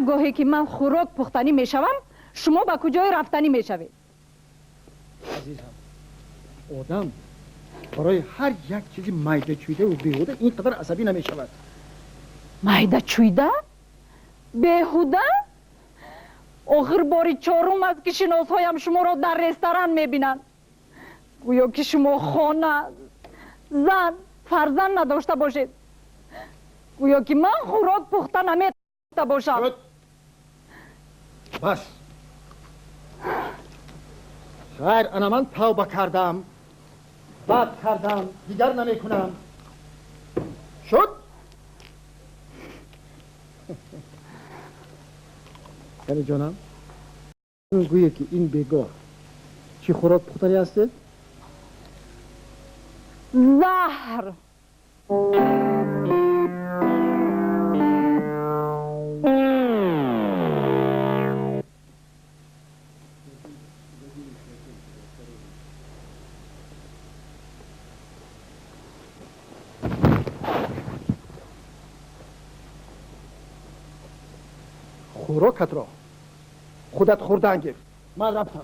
هرگاهی که من خوراک پختنی میشوم شما به کجای رفتنی میشوید؟ عزیزم آدم برای هر یک چیزی معده چویده و بیهوده اینقدر عصبی نمیشود. معده چویده؟ بیهوده؟ آخر باری چهارم است که شناسهایم شما را در رستوران میبینند. گویا که شما خانه، زن، فرزند نداشته باشید. گویا که من خوراک پخته نمیتونسته باشم. بس خیر، انا من توبه کردم، بد کردم، دیگر نمیکنم. شد؟ یعنی جانم گویا که این بیگاه چی خوراک پختنی هسته؟ زهر. خوراکت را خودت خوردن گرفت. من رفتم.